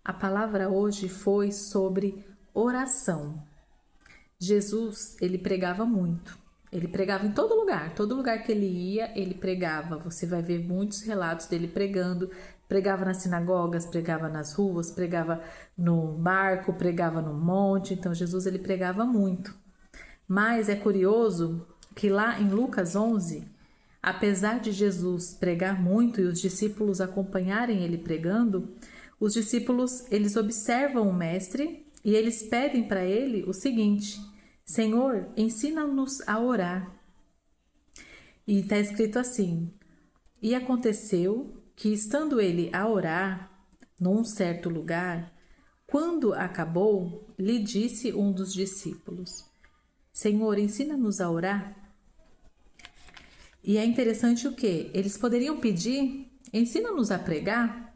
A palavra hoje foi sobre oração. Jesus, ele pregava muito. Ele pregava em todo lugar que ele ia, ele pregava. Você vai ver muitos relatos dele pregando. Pregava nas sinagogas, pregava nas ruas, pregava no barco, pregava no monte. Então, Jesus, ele pregava muito. Mas é curioso que lá em Lucas 11, apesar de Jesus pregar muito e os discípulos acompanharem ele pregando, os discípulos, eles observam o mestre e eles pedem para ele o seguinte: Senhor, ensina-nos a orar. E está escrito assim: E aconteceu que, estando ele a orar num certo lugar, quando acabou, lhe disse um dos discípulos: Senhor, ensina-nos a orar. E é interessante o quê? Eles poderiam pedir: ensina-nos a pregar,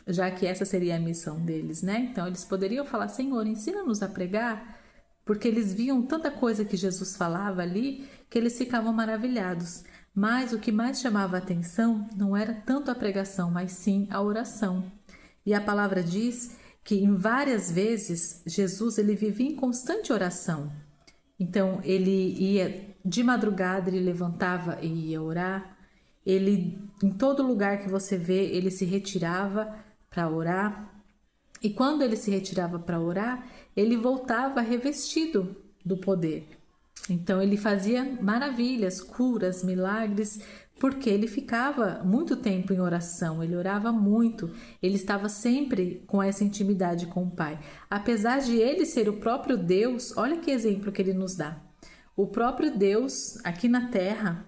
já que essa seria a missão deles, né? Então eles poderiam falar: Senhor, ensina-nos a pregar, porque eles viam tanta coisa que Jesus falava ali que eles ficavam maravilhados. Mas o que mais chamava a atenção não era tanto a pregação, mas sim a oração. E a palavra diz que em várias vezes Jesus ele vivia em constante oração. Então ele ia de madrugada, ele levantava e ia orar. Ele, em todo lugar que você vê, ele se retirava para orar. E quando ele se retirava para orar, ele voltava revestido do poder. Então ele fazia maravilhas, curas, milagres, porque ele ficava muito tempo em oração, ele orava muito, ele estava sempre com essa intimidade com o Pai. Apesar de ele ser o próprio Deus, olha que exemplo que ele nos dá. O próprio Deus, aqui na terra,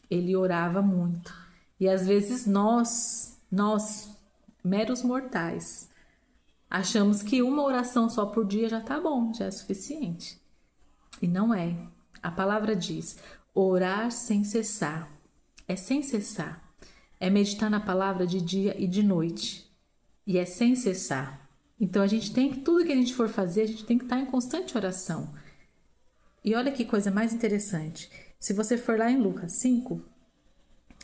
ele orava muito. E às vezes nós, meros mortais, achamos que uma oração só por dia já tá bom, já é suficiente. E não é. A palavra diz: orar sem cessar. É sem cessar. É meditar na palavra de dia e de noite. E é sem cessar. Então a gente tem que, tudo que a gente for fazer, a gente tem que estar em constante oração. E olha que coisa mais interessante. Se você for lá em Lucas 5,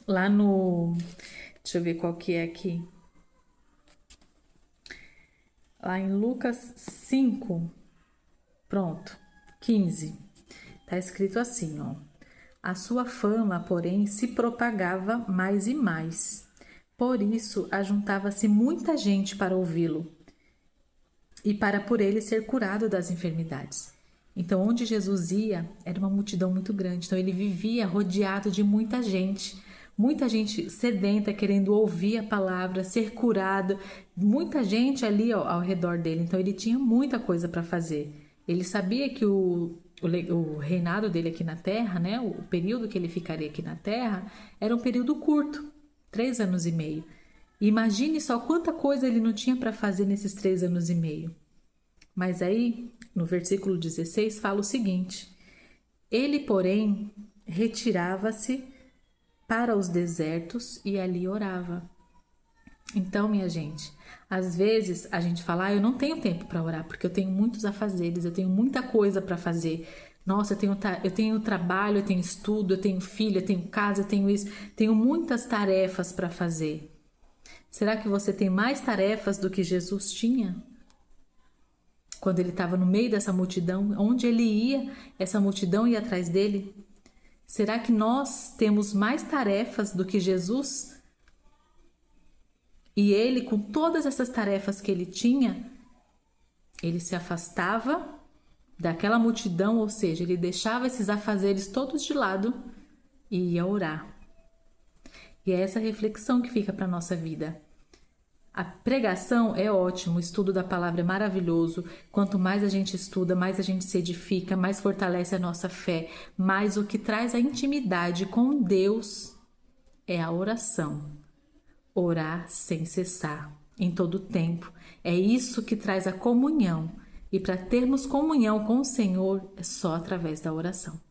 lá no... Deixa eu ver qual que é aqui. Lá em Lucas 5, pronto, 15, tá escrito assim, ó: a sua fama, porém, se propagava mais e mais. Por isso, ajuntava-se muita gente para ouvi-lo e para por ele ser curado das enfermidades. Então, onde Jesus ia, era uma multidão muito grande. Então, ele vivia rodeado de muita gente sedenta, querendo ouvir a palavra, ser curado, muita gente ali ao redor dele. Então ele tinha muita coisa para fazer. Ele sabia que o reinado dele aqui na terra, né, o período que ele ficaria aqui na terra, era um período curto, 3 anos e meio. E imagine só quanta coisa ele não tinha para fazer nesses 3 anos e meio. Mas aí, no versículo 16, fala o seguinte: ele, porém, retirava-se para os desertos e ali orava. Então, minha gente, às vezes a gente fala: eu não tenho tempo para orar porque eu tenho muitos afazeres, eu tenho muita coisa para fazer. Nossa, eu tenho trabalho, eu tenho estudo, eu tenho filho, eu tenho casa, eu tenho isso, tenho muitas tarefas para fazer. Será que você tem mais tarefas do que Jesus tinha? Quando ele estava no meio dessa multidão, onde ele ia, essa multidão ia atrás dele. Será que nós temos mais tarefas do que Jesus? E ele, com todas essas tarefas que ele tinha, ele se afastava daquela multidão, ou seja, ele deixava esses afazeres todos de lado e ia orar. E é essa reflexão que fica para a nossa vida. A pregação é ótimo, o estudo da palavra é maravilhoso. Quanto mais a gente estuda, mais a gente se edifica, mais fortalece a nossa fé. Mas o que traz a intimidade com Deus é a oração. Orar sem cessar, em todo tempo. É isso que traz a comunhão. E para termos comunhão com o Senhor, é só através da oração.